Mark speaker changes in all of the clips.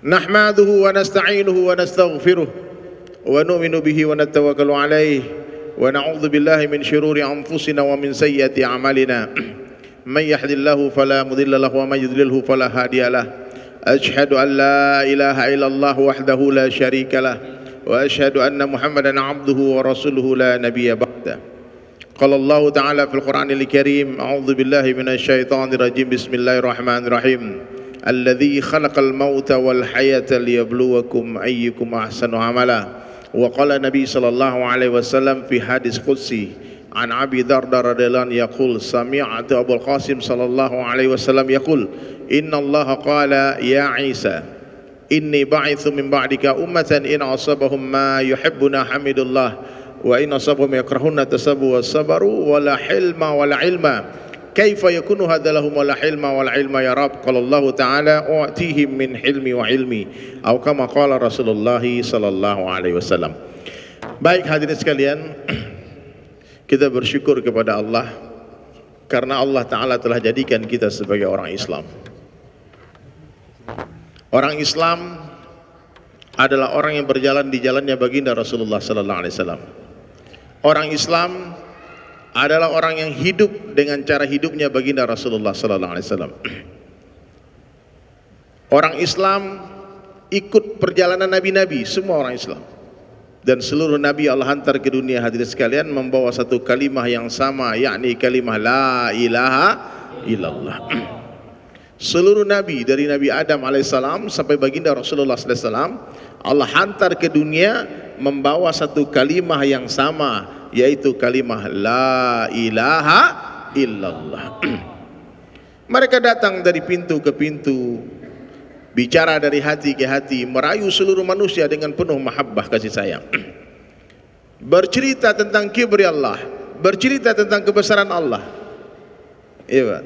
Speaker 1: Nahmaduhu wa nasta'inuhu wa nastaghfiruh wa nu'minu bihi wa natawakkalu alayhi wa na'udzu billahi min syururi anfusina wa min sayyiati a'malina. Man yahdihillahu fala mudilla lahu wa man yudlilhu fala hadiyalah. Asyhadu an la ilaha illallah wahdahu la syarika lah wa asyhadu anna Muhammadan 'abduhu wa rasuluhu la nabiyya ba'da. Qala Allah ta'ala fil Qur'anil Karim, a'udzu billahi minasy syaithanir rajim. Bismillahirrahmanirrahim. Alladzi khalaqal mauta wal hayata liyabluwakum ayyukum ahsanu amala. Wa qala Nabi sallallahu alaihi wasallam fi hadis qudsi an Abi Darda radhiyallahu anhu yaqul sami'tu Abul Qasim sallallahu alaihi wasallam yaqul inna Allah qala ya Isa inni ba'itsu min ba'dika ummatan in asabahum ma yuhibbuna hamidullah wa in asabahum yakrahuna tasabu was-sabaru wala hilma wala ilma. Kaifa yakunu hadza lahum wala hilma wala ilma ya Rabb? Qala Allah ta'ala u'tihim min hilmi wa ilmi atau kama qala Rasulullah sallallahu alaihi wasallam. Baik hadirin sekalian, kita bersyukur kepada Allah karena Allah Ta'ala telah jadikan kita sebagai orang Islam. Orang Islam adalah orang yang berjalan di jalannya baginda Rasulullah sallallahu alaihi wasallam. Orang Islam adalah orang yang hidup dengan cara hidupnya baginda Rasulullah sallallahu alaihi wasallam. Orang Islam ikut perjalanan nabi-nabi, semua orang Islam. Dan seluruh nabi Allah hantar ke dunia hadirin sekalian membawa satu kalimah yang sama, yakni kalimah la ilaha illallah. Seluruh nabi dari Nabi Adam alaihissalam sampai baginda Rasulullah sallallahu alaihi wasallam Allah hantar ke dunia membawa satu kalimah yang sama, yaitu kalimah la ilaha illallah. Mereka datang dari pintu ke pintu, bicara dari hati ke hati, merayu seluruh manusia dengan penuh mahabbah kasih sayang. Bercerita tentang kibri Allah, bercerita tentang kebesaran Allah. Iya, Pak.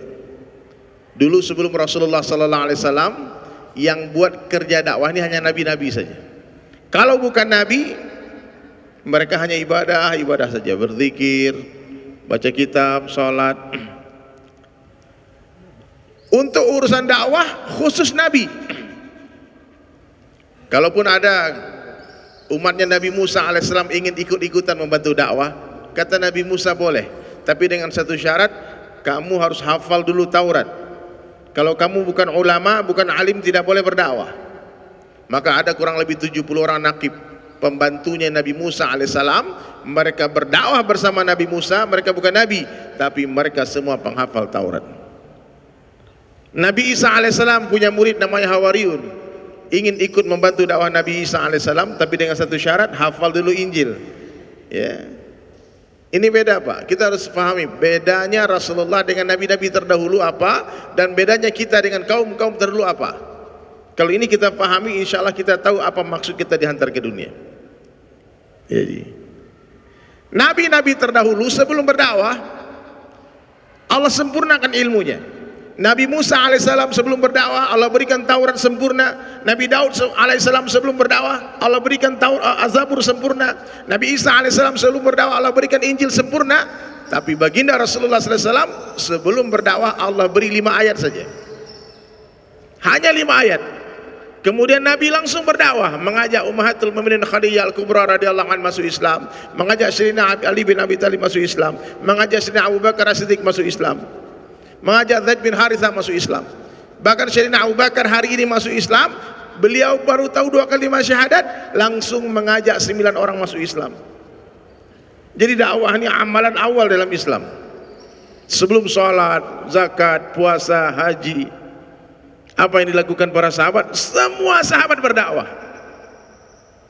Speaker 1: Dulu sebelum Rasulullah sallallahu alaihi wasallam yang buat kerja dakwah ini hanya nabi-nabi saja. Kalau bukan nabi, mereka hanya ibadah saja, berzikir, baca kitab, sholat. Untuk urusan dakwah khusus nabi. Kalaupun ada umatnya Nabi Musa alaihissalam ingin ikut-ikutan membantu dakwah, kata Nabi Musa boleh, tapi dengan satu syarat, kamu harus hafal dulu Taurat. Kalau kamu bukan ulama, bukan alim, tidak boleh berdakwah. Maka ada kurang lebih 70 orang nakib pembantunya Nabi Musa alaihissalam. Mereka berdakwah bersama Nabi Musa. Mereka bukan nabi, tapi mereka semua penghafal Taurat. Nabi Isa alaihissalam punya murid namanya Hawariyun, ingin ikut membantu dakwah Nabi Isa alaihissalam, tapi dengan satu syarat, hafal dulu Injil. Ya. Ini beda, Pak. Kita harus pahami bedanya Rasulullah dengan nabi-nabi terdahulu apa, dan bedanya kita dengan kaum-kaum terdahulu apa. Kalau ini kita pahami, insya Allah kita tahu apa maksud kita dihantar ke dunia. Jadi, nabi-nabi terdahulu sebelum berdakwah, Allah sempurnakan ilmunya. Nabi Musa alaihissalam sebelum berdakwah Allah berikan Taurat sempurna. Nabi Daud alaihissalam sebelum berdakwah Allah berikan Zabur sempurna. Nabi Isa alaihissalam sebelum berdakwah Allah berikan Injil sempurna. Tapi baginda Rasulullah sallallahu alaihi wasallam sebelum berdakwah Allah beri 5 ayat saja, hanya 5 ayat. Kemudian Nabi langsung berdakwah, mengajak Ummahatul Mukminin Khadijah Al-Kubra radhiyallahu anha masuk Islam, mengajak Sayyidina Ali bin Abi Thalib masuk Islam, mengajak Sayyidina Abu Bakar As-Siddiq masuk Islam, mengajak Zaid bin Harithah masuk Islam. Bahkan Sayyidina Abu Bakar hari ini masuk Islam, beliau baru tahu 2 kalimat syahadat, langsung mengajak 9 orang masuk Islam. Jadi dakwah ini amalan awal dalam Islam. Sebelum sholat, zakat, puasa, haji, apa yang dilakukan para sahabat? Semua sahabat berdakwah.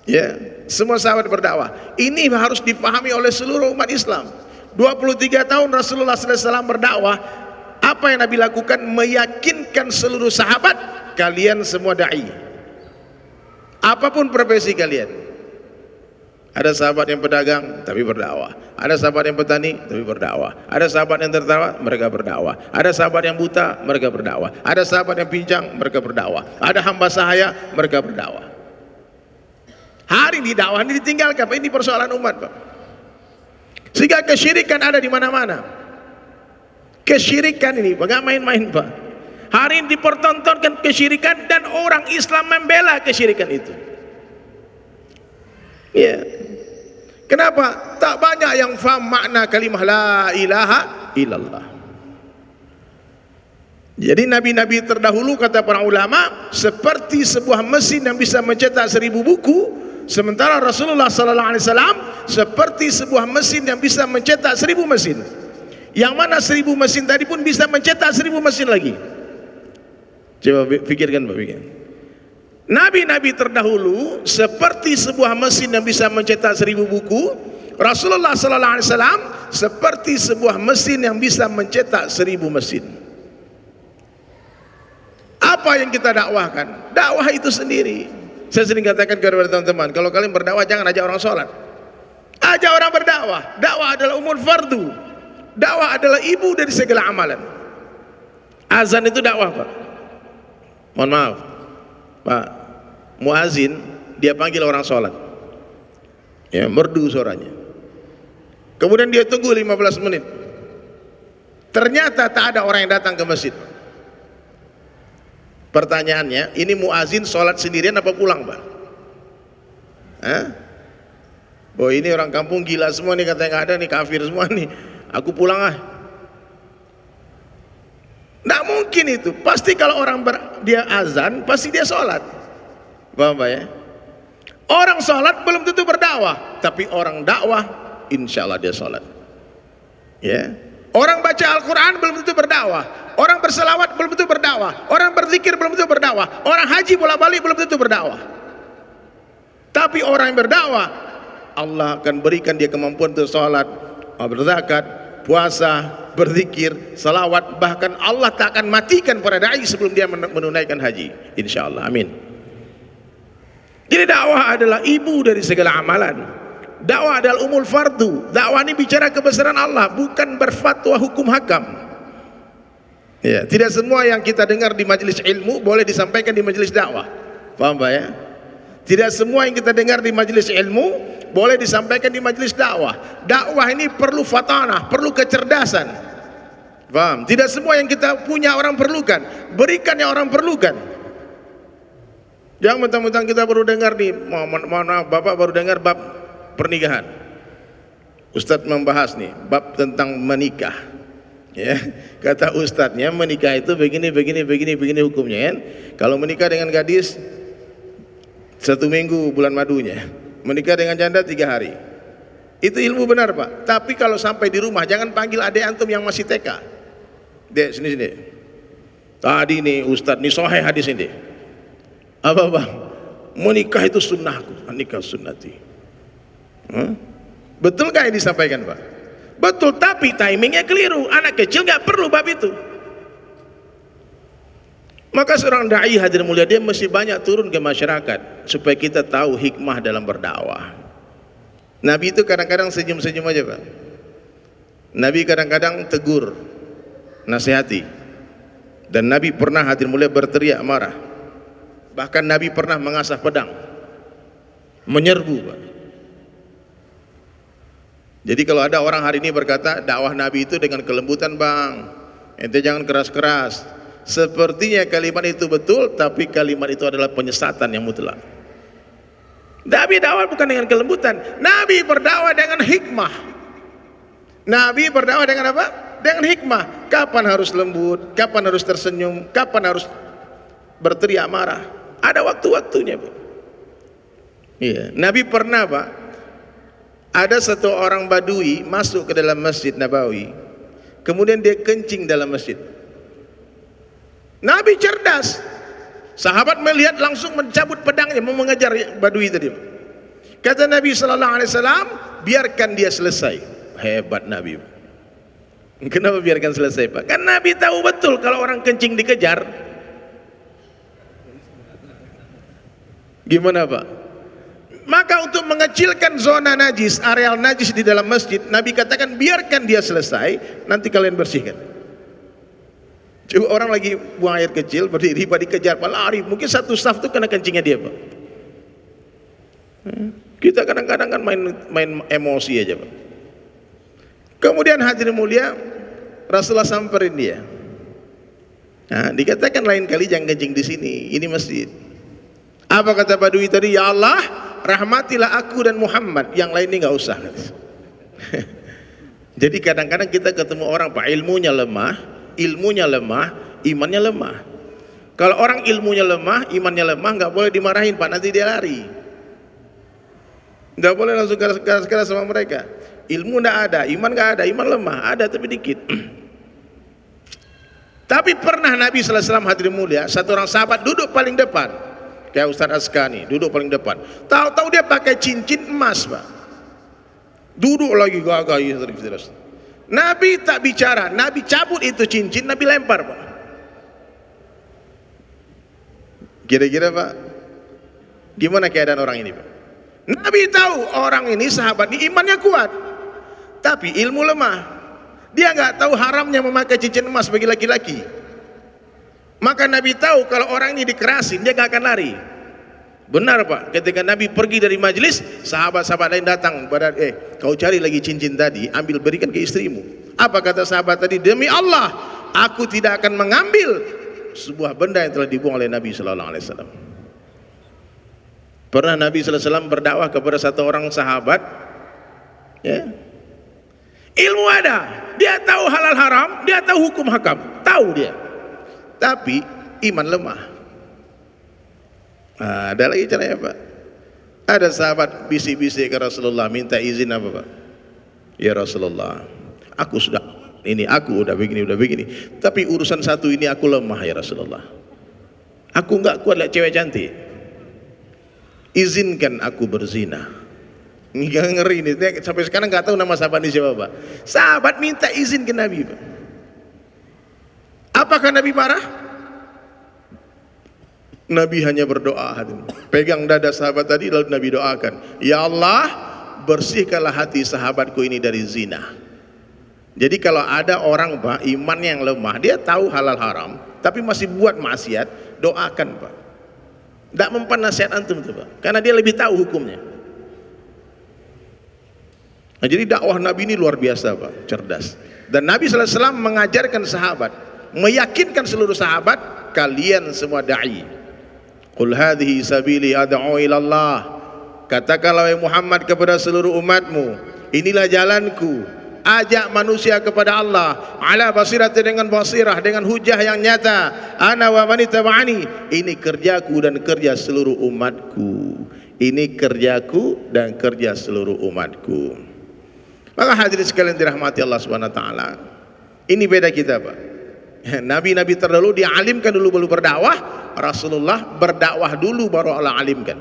Speaker 1: Ya, semua sahabat berdakwah. Ini harus dipahami oleh seluruh umat Islam. 23 tahun Rasulullah SAW berdakwah. Apa yang Nabi lakukan? Meyakinkan seluruh sahabat, kalian semua da'i. Apapun profesi kalian. Ada sahabat yang pedagang tapi berdakwah. Ada sahabat yang petani tapi berdakwah. Ada sahabat yang tertawa, mereka berdakwah. Ada sahabat yang buta, mereka berdakwah. Ada sahabat yang pincang, mereka berdakwah. Ada hamba sahaya, mereka berdakwah. Hari ini dakwah ini ditinggalkan. Ini persoalan umat, Pak. Sehingga kesyirikan ada di mana-mana. Kesyirikan ini enggak main-main, Pak. Hari ini dipertontonkan kesyirikan dan orang Islam membela kesyirikan itu. Ya. Kenapa? Tak banyak yang faham makna kalimah la ilaha illallah. Jadi nabi-nabi terdahulu, kata para ulama, seperti sebuah mesin yang bisa mencetak 1000 buku, sementara Rasulullah sallallahu alaihi wasallam seperti sebuah mesin yang bisa mencetak 1000 mesin. Yang mana 1000 mesin tadi pun bisa mencetak 1000 mesin lagi. Coba pikirkan, Pak, pikir. Nabi-nabi terdahulu seperti sebuah mesin yang bisa mencetak 1000 buku. Rasulullah sallallahu alaihi wasallam seperti sebuah mesin yang bisa mencetak 1000 mesin. Apa yang kita dakwahkan? Dakwah itu sendiri. Saya sering katakan kepada teman-teman, kalau kalian berdakwah jangan ajak orang sholat, ajak orang berdakwah. Dakwah adalah umul fardu. Dakwah adalah ibu dari segala amalan. Azan itu dakwah, Pak. Mohon maaf, Pak, muazin dia panggil orang sholat, ya, merdu suaranya. Kemudian dia tunggu 15 menit. Ternyata tak ada orang yang datang ke masjid. Pertanyaannya, ini muazin sholat sendirian apa pulang, Pak? Oh, ini orang kampung gila semua nih, katanya nggak ada nih, kafir semua nih, aku pulang ah. Nggak mungkin itu. Pasti kalau orang dia azan, pasti dia sholat. Paham, Pak, ya? Orang sholat belum tentu berdakwah, tapi orang dakwah insya Allah dia sholat, ya. Orang baca Al-Quran belum tentu berdakwah, orang berselawat belum tentu berdakwah, orang berzikir belum tentu berdakwah, orang haji bolak-balik belum tentu berdakwah. Tapi orang yang berdakwah, Allah akan berikan dia kemampuan untuk sholat, berzakat, puasa, berzikir, salawat. Bahkan Allah tak akan matikan para dai sebelum dia menunaikan haji, insya Allah, amin. Jadi dakwah adalah ibu dari segala amalan. Dakwah adalah umul fardu. Dakwah ini bicara kebesaran Allah, bukan berfatwa hukum hakam. Ya, tidak semua yang kita dengar di majelis ilmu boleh disampaikan di majelis dakwah. Paham, Pak, ya? Tidak semua yang kita dengar di majelis ilmu boleh disampaikan di majelis dakwah. Dakwah ini perlu fatanah, perlu kecerdasan. Paham? Tidak semua yang kita punya orang perlukan. Berikan yang orang perlukan. Jangan mentang-mentang kita baru dengar nih, mohon maaf, Bapak baru dengar bab pernikahan, Ustadz membahas nih bab tentang menikah, ya. Kata ustadznya menikah itu begini hukumnya, kan? Kalau menikah dengan gadis 1 minggu bulan madunya, menikah dengan janda 3 hari. Itu ilmu benar, Pak. Tapi kalau sampai di rumah jangan panggil adik antum yang masih TK. Dek, sini. Tadi nih ustadz nih sahih hadis ini. Apa, Bang? Menikah itu sunnahku, menikah sunnati. Betul gak yang disampaikan, Pak? Betul, tapi timingnya keliru. Anak kecil gak perlu bab itu. Maka seorang da'i hadirin mulia, dia mesti banyak turun ke masyarakat supaya kita tahu hikmah dalam berdakwah. Nabi itu kadang-kadang senyum-senyum aja, Pak. Nabi kadang-kadang tegur, nasihati. Dan Nabi pernah hadirin mulia berteriak marah. Bahkan Nabi pernah mengasah pedang, menyerbu, Pak. Jadi kalau ada orang hari ini berkata dakwah Nabi itu dengan kelembutan, Bang, ente jangan keras-keras, sepertinya kalimat itu betul, tapi kalimat itu adalah penyesatan yang mutlak. Nabi dakwah bukan dengan kelembutan, Nabi berdakwah dengan hikmah. Nabi berdakwah dengan apa? Dengan hikmah. Kapan harus lembut, kapan harus tersenyum, kapan harus berteriak marah, ada waktu-waktunya, Pak. Iya, Nabi pernah, Pak, ada satu orang Badui masuk ke dalam Masjid Nabawi, kemudian dia kencing dalam masjid. Nabi cerdas, sahabat melihat langsung mencabut pedangnya mau mengejar Badui tadi. Kata Nabi sallallahu alaihi wasallam, biarkan dia selesai. Hebat Nabi. Kenapa biarkan selesai, Pak? Kan Nabi tahu betul kalau orang kencing dikejar. Gimana, Pak? Maka untuk mengecilkan zona najis, areal najis di dalam masjid, Nabi katakan biarkan dia selesai, nanti kalian bersihkan. Coba orang lagi buang air kecil, berdiri, Pak, dikejar, Pak, lari, mungkin satu saf itu kena kencingnya dia, Pak. Kita kadang-kadang kan main emosi aja, Pak. Kemudian hadirin mulia, Rasulullah samperin dia. Nah, dikatakan lain kali jangan kencing di sini, ini masjid. Apa kata Badui tadi? Ya Allah, rahmatilah aku dan Muhammad, yang lain ini nggak usah. Jadi kadang-kadang kita ketemu orang Pak, ilmunya lemah, imannya lemah. Kalau orang ilmunya lemah, imannya lemah, nggak boleh dimarahin Pak, nanti dia lari. Nggak boleh langsung keras-keras sama mereka. Ilmu nggak ada, iman nggak ada, iman lemah, ada tapi dikit. Tapi pernah Nabi sallallahu alaihi wasallam hadirin mulia, satu orang sahabat duduk paling depan, kayak Ustaz Askani, duduk paling depan. Tahu-tahu dia pakai cincin emas, Pak. Duduk lagi gagah terus. Nabi tak bicara, Nabi cabut itu cincin, Nabi lempar, Pak. Kira-kira Pak, gimana keadaan orang ini, Pak? Nabi tahu orang ini sahabat ini imannya kuat, tapi ilmu lemah. Dia nggak tahu haramnya memakai cincin emas bagi laki-laki. Maka Nabi tahu kalau orang ini dikerasin dia nggak akan lari. Benar Pak, ketika Nabi pergi dari majelis, sahabat-sahabat lain datang pada kau cari lagi cincin tadi, ambil berikan ke istrimu. Apa kata sahabat tadi? Demi Allah, aku tidak akan mengambil sebuah benda yang telah dibuang oleh Nabi sallallahu alaihi wasallam. Pernah Nabi sallallahu alaihi wasallam berdakwah kepada satu orang sahabat, ya. Ilmu ada, dia tahu halal haram, dia tahu hukum hakam, tahu dia. Tapi iman lemah. Nah, ada lagi caranya Pak. Ada sahabat bisik-bisik ke Rasulullah, minta izin apa Pak? Ya Rasulullah, aku udah begini. Tapi urusan satu ini aku lemah ya Rasulullah. Aku nggak kuat lihat cewek cantik. Izinkan aku berzina. Nggak ngeri ini. Sampai sekarang nggak tahu nama sahabat ini siapa Pak. Sahabat minta izin ke Nabi Pak. Apakah Nabi marah? Nabi hanya berdoa, pegang dada sahabat tadi lalu Nabi doakan, ya Allah, bersihkanlah hati sahabatku ini dari zina. Jadi kalau ada orang Pak, iman yang lemah, dia tahu halal haram tapi masih buat maksiat, doakan Pak. Tidak mempan nasihat antum tuh Pak, karena dia lebih tahu hukumnya. Nah, jadi dakwah Nabi ini luar biasa Pak, cerdas. Dan Nabi sallallahu alaihi wasallam mengajarkan sahabat, meyakinkan seluruh sahabat, kalian semua da'i. Qul hadhihi sabili ad'u ila Allah. Katakanlah wahai Muhammad kepada seluruh umatmu, inilah jalanku, ajak manusia kepada Allah, ala basirati, dengan basirah, dengan hujah yang nyata. Ana wa man ittaba'ani, ini kerjaku dan kerja seluruh umatku. Ini kerjaku dan kerja seluruh umatku. Maka hadirin sekalian dirahmati Allah Subhanahu wa taala, ini beda kita Pak. Nabi-nabi terdahulu dialimkan dulu baru berdakwah. Rasulullah berdakwah dulu baru Allah alimkan.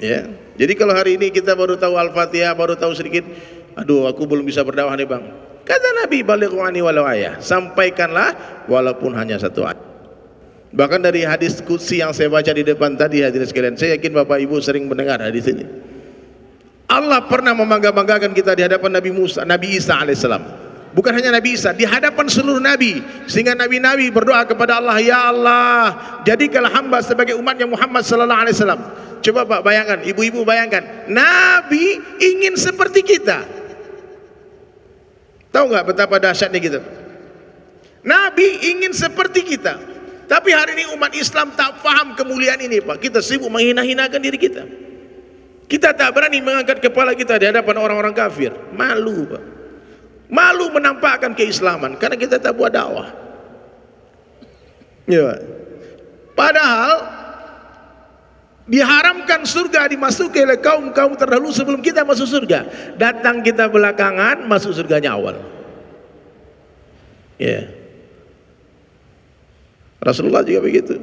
Speaker 1: Ya. Jadi kalau hari ini kita baru tahu Al-Fatihah, baru tahu sedikit, aduh aku belum bisa berdakwah nih Bang. Kata Nabi, balighu anni walau ayah, sampaikanlah walaupun hanya satu ayat. Bahkan dari hadis qudsi yang saya baca di depan tadi hadirin sekalian, saya yakin Bapak Ibu sering mendengar hadis ini. Allah pernah membangga-banggakan kita di hadapan Nabi Isa alaihissalam. Bukan hanya Nabi Isa, di hadapan seluruh Nabi. Sehingga Nabi-Nabi berdoa kepada Allah, ya Allah, jadikanlah hamba sebagai umatnya Muhammad sallallahu alaihi wasallam. Coba Pak bayangkan, ibu-ibu bayangkan, Nabi ingin seperti kita. Tahu nggak betapa dahsyatnya kita? Nabi ingin seperti kita. Tapi hari ini umat Islam tak paham kemuliaan ini Pak. Kita sibuk menghina-hinakan diri kita. Kita tak berani mengangkat kepala kita di hadapan orang-orang kafir. Malu Pak. Malu menampakkan keislaman karena kita tak buat dakwah. Ya. Padahal diharamkan surga dimasuki oleh kaum-kaum terdahulu sebelum kita masuk surga. Datang kita belakangan, masuk surganya awal. Ya. Rasulullah juga begitu.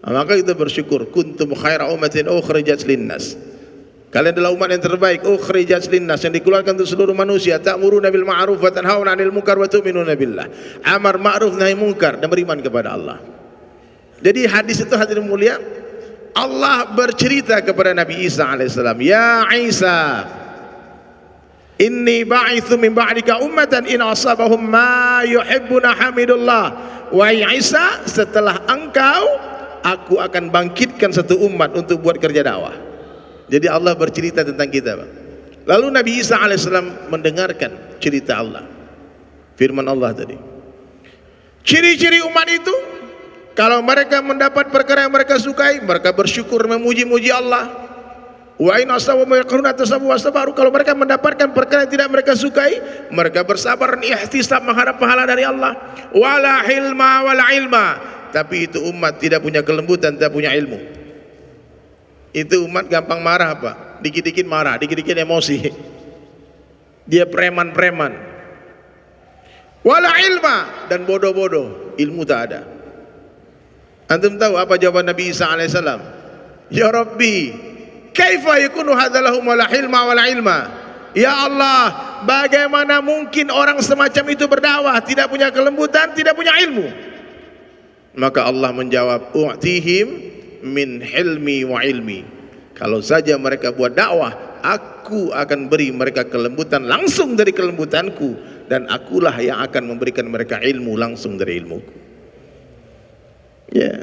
Speaker 1: Maka kita bersyukur, kuntum khaira ummatin ukhrijat linnas. Kalian adalah umat yang terbaik, ukhrijat linnas, yang dikeluarkan untuk seluruh manusia. Ta'muruna bil ma'ruf wa tanhauna 'anil munkar wa tu'minuna billah. Amar ma'ruf nahi munkar, dan beriman kepada Allah. Jadi hadis itu hadirin mulia, Allah bercerita kepada Nabi Isa alaihissalam, ya Isa, inni ba'itsu min ba'dika ummatan in asabahum ma yuhibbuna hamidullah. Wahai Isa, setelah engkau, aku akan bangkitkan satu umat untuk buat kerja dakwah. Jadi Allah bercerita tentang kita Pak. Lalu Nabi Isa alaihissalam mendengarkan cerita Allah, firman Allah tadi, Ciri-ciri umat itu, kalau mereka mendapat perkara yang mereka sukai, mereka bersyukur, memuji-muji Allah. Wa in asabu yakruna tasabu wasabaru. Kalau mereka mendapatkan perkara yang tidak mereka sukai, mereka bersabar dan ihtisab, mengharap pahala dari Allah. Wala hilma wala ilma. Tapi itu umat tidak punya kelembutan, tidak punya ilmu. Itu umat gampang marah, Pak. Dikit-dikit marah, dikit-dikit emosi. Dia preman-preman. Wala ilma, dan bodoh-bodoh, ilmu tak ada. Antum tahu apa jawaban Nabi Isa alaihissalam? Ya Rabbi, kaifa yakunu hadzalahum wala hilma wala ilma? Ya Allah, bagaimana mungkin orang semacam itu berdakwah tidak punya kelembutan, tidak punya ilmu? Maka Allah menjawab, u'tihim min hilmi wa ilmi. Kalau saja mereka buat dakwah, aku akan beri mereka kelembutan langsung dari kelembutanku, dan akulah yang akan memberikan mereka ilmu langsung dari ilmuku. Ya,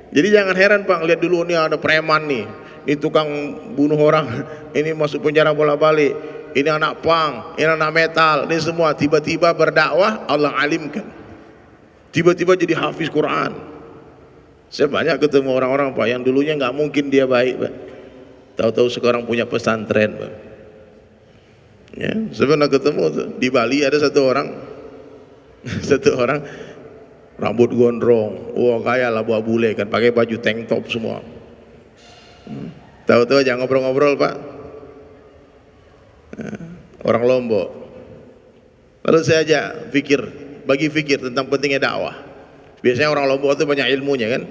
Speaker 1: jadi jangan heran Pak, lihat dulu nih ada preman nih, ini tukang bunuh orang, ini masuk penjara bolak-balik, ini anak pang, ini anak metal, ini semua tiba-tiba berdakwah, Allah alimkan, tiba-tiba jadi hafiz Quran. Saya banyak ketemu orang-orang Pak yang dulunya nggak mungkin dia baik Pak, tahu-tahu sekarang punya pesantren Pak. Ya, saya pernah ketemu tuh, di Bali ada satu orang rambut gondrong, wah kaya lah buah bule kan, pakai baju tank top semua. Tahu-tahu aja ngobrol-ngobrol Pak, orang Lombok. Lalu saya aja bagi fikir tentang pentingnya dakwah. Biasanya orang Lombok itu banyak ilmunya kan,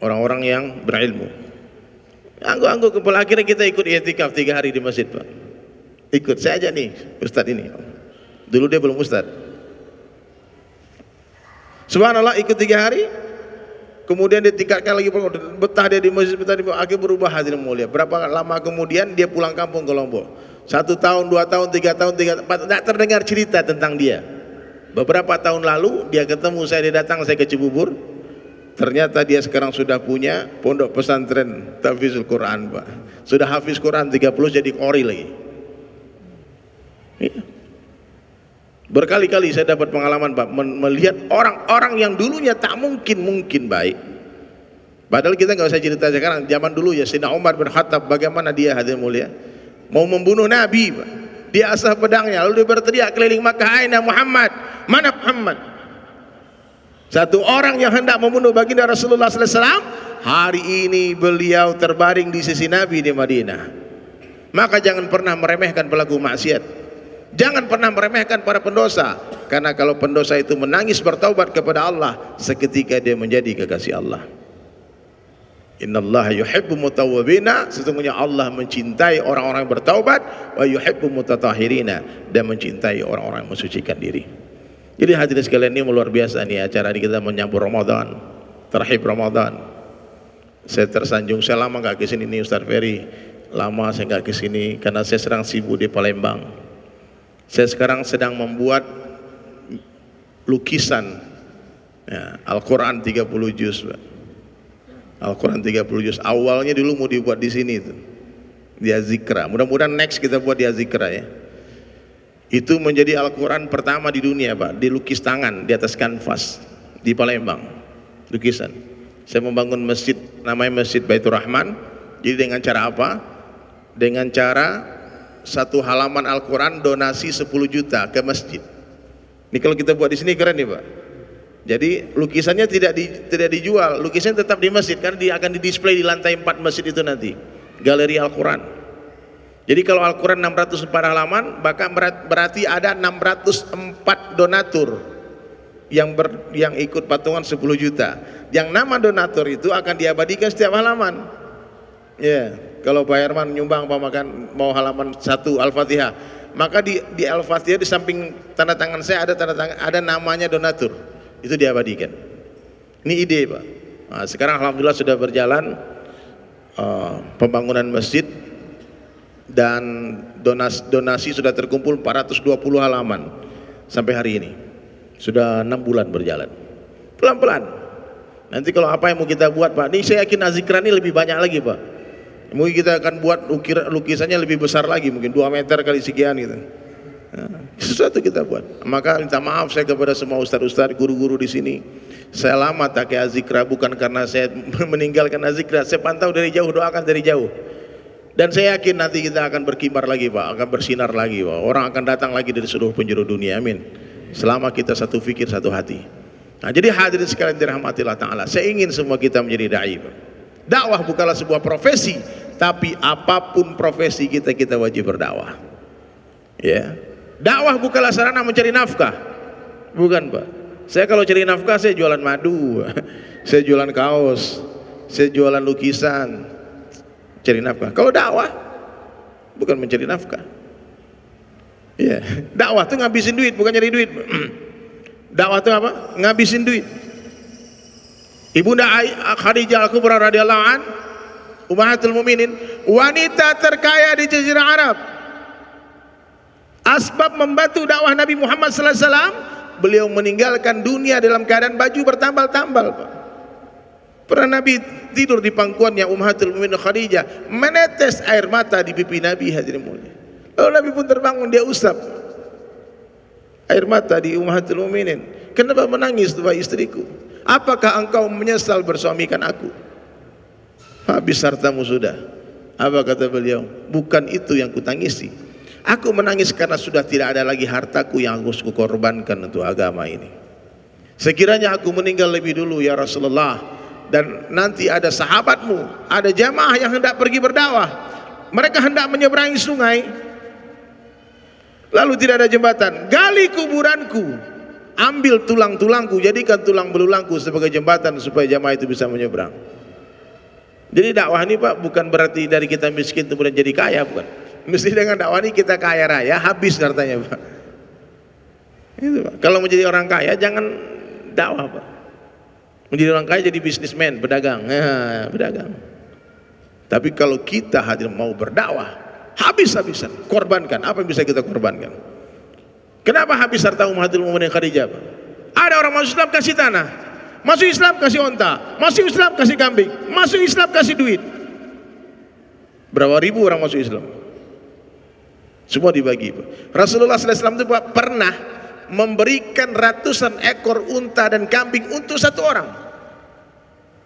Speaker 1: orang-orang yang berilmu. Anggu-anggu kepala, akhirnya kita ikut i'tikaf 3 hari di masjid Pak. Ikut saya aja nih Ustadz ini, dulu dia belum Ustadz. Subhanallah, ikut 3 hari, kemudian dia tingkatkan lagi, betah dia di masjid, akhirnya berubah hadirin mulia. Berapa lama kemudian dia pulang kampung ke Lombok, 1 tahun, 2 tahun, 3 tahun, 4, tidak terdengar cerita tentang dia. Beberapa tahun lalu dia ketemu saya, dia datang, saya ke Cibubur. Ternyata dia sekarang sudah punya pondok pesantren tahfizul Quran Pak. Sudah hafiz Quran 30, jadi qori lagi. Berkali-kali saya dapat pengalaman Pak, melihat orang-orang yang dulunya tak mungkin baik. Padahal kita nggak usah cerita sekarang, zaman dulu ya Sayyidina Umar bin Khattab, bagaimana dia hadirin mulia mau membunuh Nabi Pak. Dia asah pedangnya lalu dia berteriak keliling Makkah, aina Muhammad, mana Muhammad? Satu orang yang hendak membunuh baginda Rasulullah SAW, hari ini beliau terbaring di sisi Nabi di Madinah. Maka jangan pernah meremehkan pelaku maksiat, jangan pernah meremehkan para pendosa, karena kalau pendosa itu menangis bertaubat kepada Allah, seketika dia menjadi kekasih Allah. Innallaha yuhibbu mutawwabina, sesungguhnya Allah mencintai orang-orang yang bertaubat, wa yuhibbu mutatahhirina, dan mencintai orang-orang yang mensucikan diri. Jadi hadirin sekalian, ini luar biasa nih acara ini, kita menyambut Ramadan, terhib Ramadan. Saya tersanjung, saya lama nggak kesini nih Ustaz Ferry, lama saya nggak kesini karena saya sedang sibuk di Palembang. Saya sekarang sedang membuat lukisan ya, Al-Quran 30 juz Pak. Al-Quran 30 juz, awalnya dulu mau dibuat di sini tuh, di Azikra. Mudah-mudahan next kita buat di Azikra ya. Itu menjadi Al-Quran pertama di dunia Pak, dilukis tangan di atas kanvas di Palembang, lukisan. Saya membangun masjid, namanya Masjid Baitur Rahman. Jadi dengan cara apa? Dengan cara 1 halaman Al-Quran donasi 10 juta ke masjid. Ini kalau kita buat di sini keren nih Pak. Jadi lukisannya tidak dijual, lukisannya tetap di masjid, karena dia akan didisplay di lantai 4 masjid itu nanti, galeri Al-Quran. Jadi kalau Al-Quran 604 halaman, maka berarti ada 604 donatur yang ikut patungan 10 juta. Yang nama donatur itu akan diabadikan setiap halaman. Ya, kalau Pak Herman nyumbang mau halaman 1 Al-Fatihah, maka di Al-Fatihah di samping tanda tangan saya ada namanya donatur. Itu diabadikan. Ini ide Pak. Nah, sekarang alhamdulillah sudah berjalan pembangunan masjid, dan donasi sudah terkumpul 420 halaman sampai hari ini. Sudah 6 bulan berjalan, pelan-pelan. Nanti kalau apa yang mau kita buat Pak, ini saya yakin Azikra ini lebih banyak lagi Pak. Mungkin kita akan buat lukisannya lebih besar lagi, mungkin 2 meter kali sekian gitu. Nah, sesuatu kita buat. Maka minta maaf saya kepada semua ustaz-ustaz, guru-guru di sini. Saya lama tak ke azikra bukan karena saya meninggalkan azikra. Saya pantau dari jauh, doakan dari jauh. Dan saya yakin nanti kita akan berkibar lagi Pak, akan bersinar lagi Pak. Orang akan datang lagi dari seluruh penjuru dunia, amin. Selama kita satu fikir, satu hati. Nah, jadi hadirin sekalian dirahmati Allah Ta'ala, saya ingin semua kita menjadi da'i Pak. Dakwah bukanlah sebuah profesi, tapi apapun profesi kita, kita wajib berdakwah. Ya. Dakwah bukanlah sarana mencari nafkah. Bukan Pak. Saya kalau cari nafkah saya jualan madu, saya jualan kaos, saya jualan lukisan. Cari nafkah. Kalau dakwah bukan mencari nafkah. Ya, dakwah tuh ngabisin duit, bukan nyari duit. Dakwah tuh apa? Ngabisin duit. Ibunda Khadijah Al-Kubra radhiyallahu an, ummahatul mukminin, wanita terkaya di jazirah Arab. Asbab membantu dakwah Nabi Muhammad sallallahu alaihi wasallam, beliau meninggalkan dunia dalam keadaan baju bertambal-tambal, Pak. Pernah Nabi tidur di pangkuannya Ummahatul Mukminin Khadijah, menetes air mata di pipi Nabi, hadirin mulia. Lalu Nabi pun terbangun, dia usap air mata di Ummahatul Mukminin. Kenapa menangis wahai istriku? Apakah engkau menyesal bersuamikan aku? Habis hartamu sudah. Apa kata beliau? Bukan itu yang kutangisi. Aku menangis karena sudah tidak ada lagi hartaku yang harus kukorbankan untuk agama ini. Sekiranya aku meninggal lebih dulu ya Rasulullah, dan nanti ada sahabatmu, ada jamaah yang hendak pergi berdakwah, mereka hendak menyeberangi sungai, lalu tidak ada jembatan, gali kuburanku, ambil tulang-tulangku, jadikan tulang belulangku sebagai jembatan supaya jamaah itu bisa menyeberang. Jadi dakwah ini Pak bukan berarti dari kita miskin kemudian jadi kaya, bukan. Mesti dengan dakwah ini kita kaya raya, habis hartanya Pak. Itu Pak. Kalau menjadi orang kaya jangan dakwah Pak. Menjadi orang kaya jadi bisnismen, pedagang, pedagang. Tapi kalau kita hadir mau berdakwah, habis-habisan, korbankan. Apa yang bisa kita korbankan? Kenapa habis harta Ummahatul Mukminin Khadijah? Ada orang masuk Islam kasih tanah, masuk Islam kasih onta, masuk Islam kasih kambing, masuk Islam kasih duit. Berapa ribu orang masuk Islam? Semua dibagi. Rasulullah SAW itu pernah memberikan ratusan ekor unta dan kambing untuk satu orang.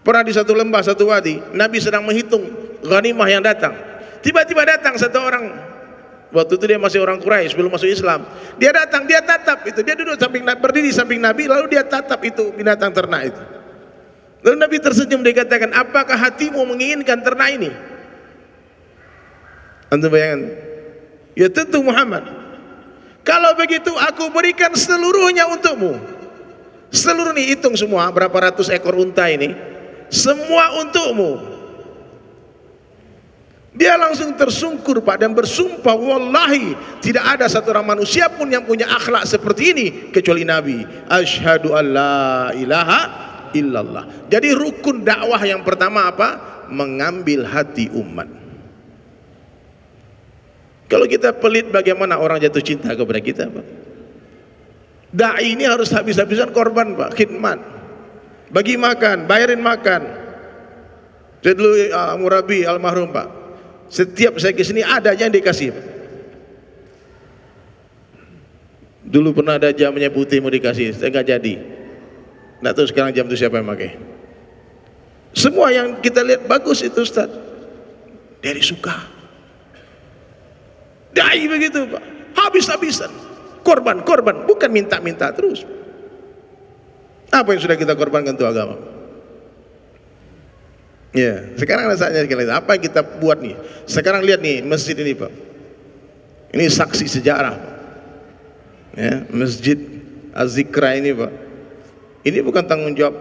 Speaker 1: Pernah di satu lembah, satu wadi, Nabi sedang menghitung ghanimah yang datang. Tiba-tiba datang satu orang. Waktu itu dia masih orang Quraisy, belum masuk Islam. Dia datang, dia tatap itu, dia duduk samping, berdiri samping Nabi, lalu dia tatap itu binatang ternak itu. Lalu Nabi tersenyum, dia katakan, apakah hatimu menginginkan ternak ini? Antum bayangkan? Ya tentu Muhammad. Kalau begitu aku berikan seluruhnya untukmu. Seluruh ini, hitung semua berapa ratus ekor unta ini, semua untukmu. Dia langsung tersungkur Pak dan bersumpah, wallahi tidak ada satu orang manusia pun yang punya akhlak seperti ini kecuali Nabi. Asyhadu an la ilaha illallah. Jadi rukun dakwah yang pertama apa? Mengambil hati umat. Kalau kita pelit, bagaimana orang jatuh cinta kepada kita Pak? Da'i ini harus habis-habisan korban Pak, khidmat, bagi makan, bayarin makan. Saya dulu murabi almarhum Pak, setiap saya kesini ada aja yang dikasih Pak. Dulu pernah ada jamnya putih mau dikasih, saya nggak jadi. Nggak tahu sekarang jam itu siapa yang pakai. Semua yang kita lihat bagus itu Ustaz, dari suka. Da'i begitu Pak, habis-habisan, korban-korban, bukan minta-minta terus. Apa yang sudah kita korbankan untuk agama? Ya, sekarang ada saatnya sekali. Apa yang kita buat nih? Sekarang lihat nih masjid ini Pak, ini saksi sejarah Pak. Ya, Masjid Az-Zikra ini Pak, ini bukan tanggung jawab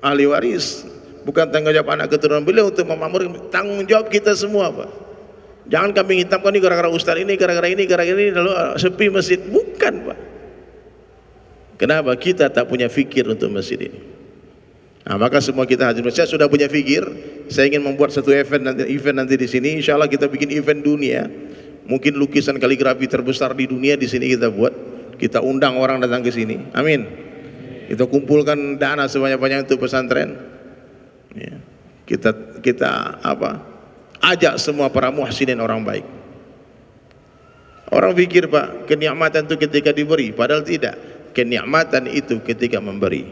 Speaker 1: ahli waris, bukan tanggung jawab anak keturunan beliau untuk memakmurkan, tanggung jawab kita semua Pak. Jangan kambing hitam ini gara-gara ustaz ini, gara-gara ini, lalu sepi masjid. Bukan Pak. Kenapa? Kita tak punya fikir untuk masjid ini. Nah, maka semua kita hadir. Saya sudah punya fikir. Saya ingin membuat satu event nanti di sini. Insya Allah kita bikin event dunia. Mungkin lukisan kaligrafi terbesar di dunia di sini kita buat. Kita undang orang datang ke sini. Amin. Kita kumpulkan dana sebanyak-banyak untuk pesantren. Ya. Kita ajak semua para muhsinin orang baik. Orang pikir Pak, kenikmatan itu ketika diberi, padahal tidak. Kenikmatan itu ketika memberi.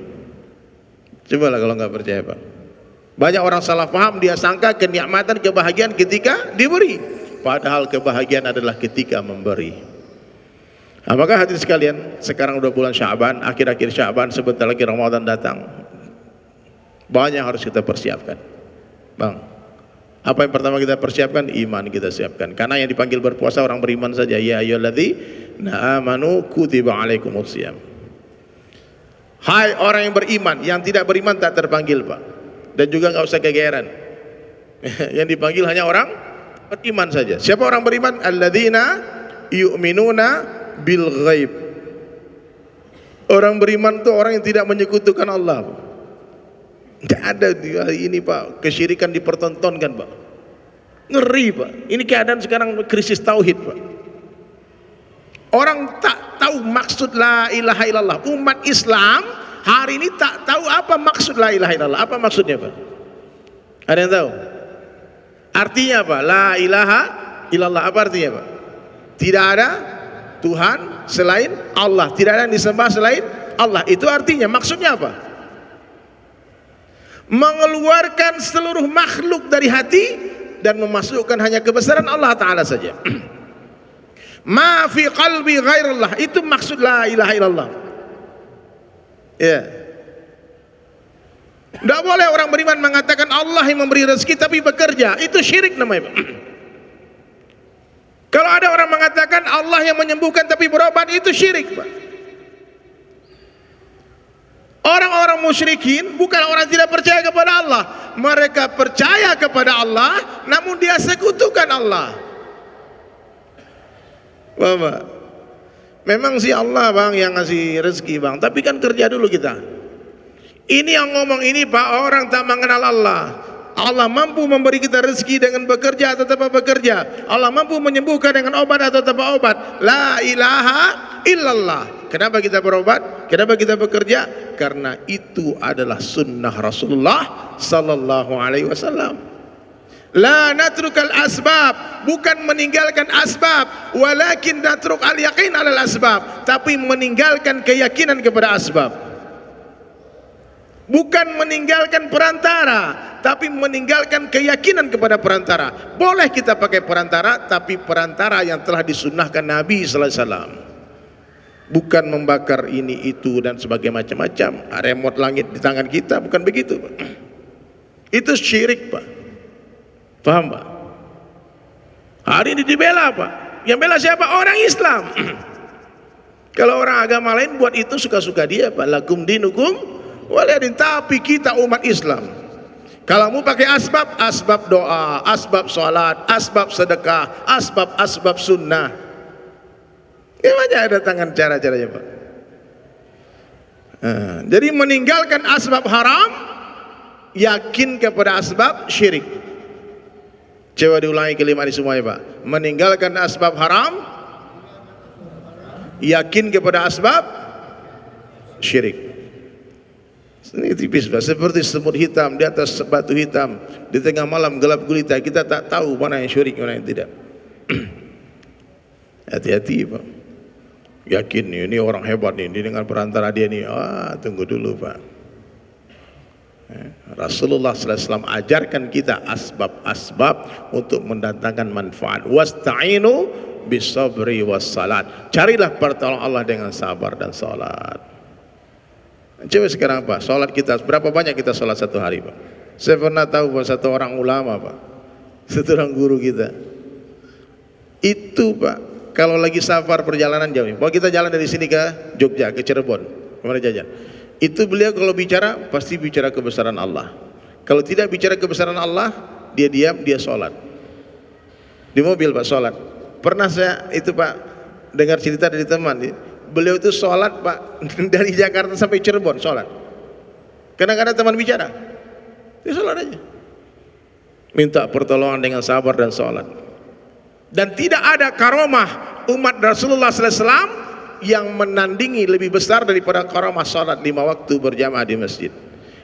Speaker 1: Cobalah kalau nggak percaya Pak. Banyak orang salah paham, dia sangka kenikmatan, kebahagiaan ketika diberi, padahal kebahagiaan adalah ketika memberi. Nah, maka hadirin sekalian, sekarang udah bulan Sya'ban, akhir-akhir Sya'ban, sebentar lagi Ramadan datang. Banyak harus kita persiapkan, Bang. Apa yang pertama kita persiapkan? Iman kita siapkan. Karena yang dipanggil berpuasa orang beriman saja. Ya ayyuhalladzina amanu kutiba alaikumusiyam. Hai orang yang beriman, yang tidak beriman tak terpanggil Pak. Dan juga nggak usah kegeeran. Yang dipanggil hanya orang beriman saja. Siapa orang beriman? Alladzina yu'minuna bil ghaib. Orang beriman itu orang yang tidak menyekutukan Allah. Tidak ada di hari ini Pak, kesyirikan dipertontonkan Pak. Ngeri Pak. Ini keadaan sekarang krisis tauhid Pak. Orang tak tahu maksud la ilaha illallah. Umat Islam hari ini tak tahu apa maksud la ilaha illallah. Apa maksudnya Pak? Ada yang tahu? Artinya apa? La ilaha illallah. Apa artinya Pak? Tidak ada Tuhan selain Allah. Tidak ada yang disembah selain Allah. Itu artinya, maksudnya apa? Mengeluarkan seluruh makhluk dari hati dan memasukkan hanya kebesaran Allah Ta'ala saja. Ma fi qalbi ghairullah, itu maksud la ilaha illallah. Ya. Tidak boleh orang beriman mengatakan Allah yang memberi rezeki tapi bekerja, itu syirik namanya. Kalau ada orang mengatakan Allah yang menyembuhkan tapi berobat, itu syirik Pak. Orang-orang musyrikin bukan orang tidak percaya kepada Allah. Mereka percaya kepada Allah, namun dia sekutukan Allah. Bapak, memang si Allah Bang yang ngasih rezeki Bang, tapi kan kerja dulu kita. Ini yang ngomong ini Pak, orang tak mengenal Allah. Allah mampu memberi kita rezeki dengan bekerja atau tanpa bekerja. Allah mampu menyembuhkan dengan obat atau tanpa obat. La ilaha illallah. Kenapa kita berobat? Kenapa kita bekerja? Karena itu adalah sunnah Rasulullah sallallahu alaihi wasallam. La natrukal asbab, bukan meninggalkan asbab, walakin natruk al yaqin alal asbab, tapi meninggalkan keyakinan kepada asbab. Bukan meninggalkan perantara, tapi meninggalkan keyakinan kepada perantara. Boleh kita pakai perantara, tapi perantara yang telah disunnahkan Nabi sallallahu alaihi wasallam. Bukan membakar ini itu dan sebagai macam-macam. Remote langit di tangan kita, bukan begitu Pak. Itu syirik Pak. Paham Pak? Hari ini dibela Pak. Yang bela siapa? Orang Islam. Kalau orang agama lain buat itu suka-suka dia Pak. Lakum dinukum waliyadin. Tapi kita umat Islam, kalau mau pakai asbab, asbab doa, asbab sholat, asbab sedekah, asbab sunnah. Gimana ada tangan cara-caranya Pak? Jadi meninggalkan asbab haram, yakin kepada asbab syirik. Coba diulangi kelima ini semuanya Pak. Meninggalkan asbab haram, yakin kepada asbab syirik. Ini tipis Pak, seperti semut hitam di atas batu hitam, di tengah malam gelap gulita, kita tak tahu mana yang syirik, mana yang tidak. Hati-hati Pak. Yakin ini orang hebat nih, ini dengan perantara dia nih. Tunggu dulu Pak. Rasulullah SAW ajarkan kita asbab-asbab untuk mendatangkan manfaat. Wasta'inu bisabri wassalat. Carilah pertolongan Allah dengan sabar dan salat. Coba sekarang Pak, salat kita berapa banyak kita salat satu hari Pak? Saya pernah tahu Pak, satu orang ulama Pak, satu orang guru kita. Itu Pak, kalau lagi safar perjalanan jauh, mau kita jalan dari sini ke Jogja, ke Cirebon, kemana jajan? Itu beliau kalau bicara pasti bicara kebesaran Allah. Kalau tidak bicara kebesaran Allah, dia diam, dia sholat. Di mobil Pak sholat. Pernah saya itu Pak dengar cerita dari teman, beliau itu sholat Pak dari Jakarta sampai Cirebon sholat. Kadang-kadang teman bicara, dia sholat aja. Minta pertolongan dengan sabar dan sholat. Dan tidak ada karomah umat Rasulullah SAW yang menandingi lebih besar daripada karomah salat 5 waktu berjamaah di masjid.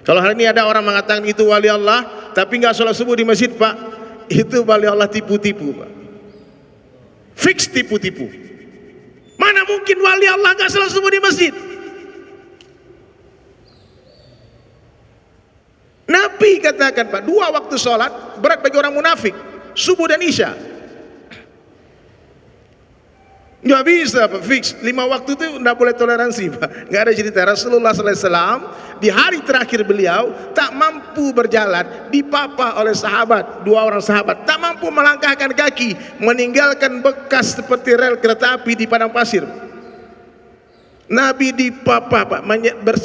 Speaker 1: Kalau hari ini ada orang mengatakan itu wali Allah tapi nggak sholat subuh di masjid Pak, itu wali Allah tipu-tipu Pak. Fix tipu-tipu. Mana mungkin wali Allah nggak sholat subuh di masjid? Nabi katakan Pak, 2 waktu sholat berat bagi orang munafik, subuh dan isya. Nggak bisa Pak, fix 5 waktu itu nggak boleh toleransi Pak. Nggak ada cerita. Rasulullah SAW di hari terakhir beliau tak mampu berjalan, dipapah oleh sahabat, 2 orang sahabat, tak mampu melangkahkan kaki, meninggalkan bekas seperti rel kereta api di padang pasir. Nabi dipapah Pak,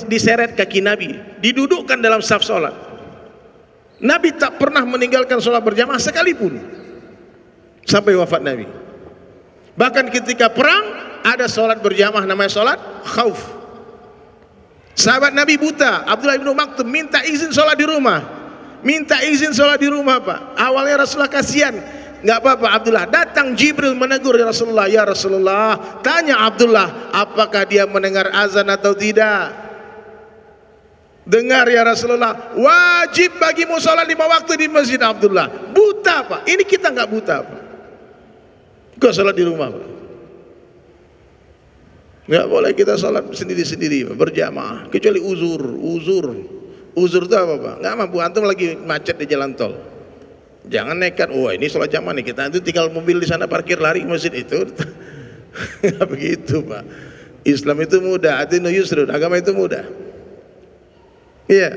Speaker 1: diseret kaki Nabi, didudukkan dalam saf sholat. Nabi tak pernah meninggalkan sholat berjamaah sekalipun sampai wafat Nabi. Bahkan ketika perang ada sholat berjamaah namanya sholat khauf. Sahabat Nabi buta, Abdullah bin Maktum minta izin sholat di rumah. Minta izin sholat di rumah Pak. Awalnya Rasulullah kasihan, nggak apa-apa Abdullah. Datang Jibril menegur ya Rasulullah, tanya Abdullah apakah dia mendengar azan atau tidak. Dengar ya Rasulullah, wajib bagimu sholat 5 waktu di masjid. Abdullah buta Pak, ini kita nggak buta Pak, kok sholat di rumah Pak? Nggak boleh kita sholat sendiri-sendiri Pak, berjamaah, kecuali uzur itu apa Pak? Nggak mampu, antum lagi macet di jalan tol, jangan nekat, wah ini sholat jamaah nih, kita itu tinggal mobil di sana parkir lari ke masjid itu. Nggak begitu Pak. Islam itu mudah, adinu yusrun, agama itu mudah. Iya,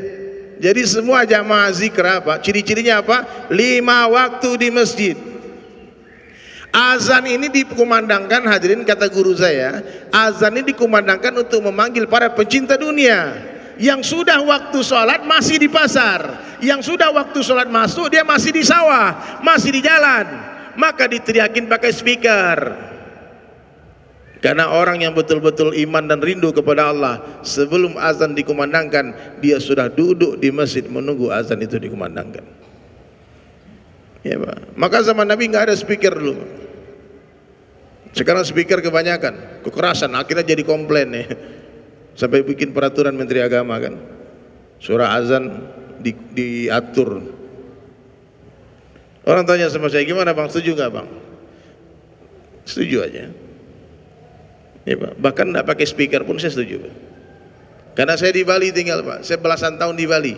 Speaker 1: jadi semua jamaah zikir apa? Ciri-cirinya apa? 5 waktu di masjid. Azan ini dikumandangkan, hadirin kata guru saya, azan ini dikumandangkan untuk memanggil para pencinta dunia. Yang sudah waktu sholat masih di pasar, yang sudah waktu sholat masuk dia masih di sawah, masih di jalan, maka diteriakin pakai speaker. Karena orang yang betul-betul iman dan rindu kepada Allah, sebelum azan dikumandangkan dia sudah duduk di masjid menunggu azan itu dikumandangkan. Ya Pak. Maka zaman Nabi nggak ada speaker dulu. Sekarang speaker kebanyakan, kekerasan, akhirnya jadi komplain ya. Sampai bikin peraturan Menteri Agama kan, surah azan diatur. Orang tanya sama saya, gimana Bang, setuju nggak Bang? Setuju aja. Ya, Pak. Bahkan tidak pakai speaker pun saya setuju Pak. Karena saya di Bali tinggal Pak, saya belasan tahun di Bali,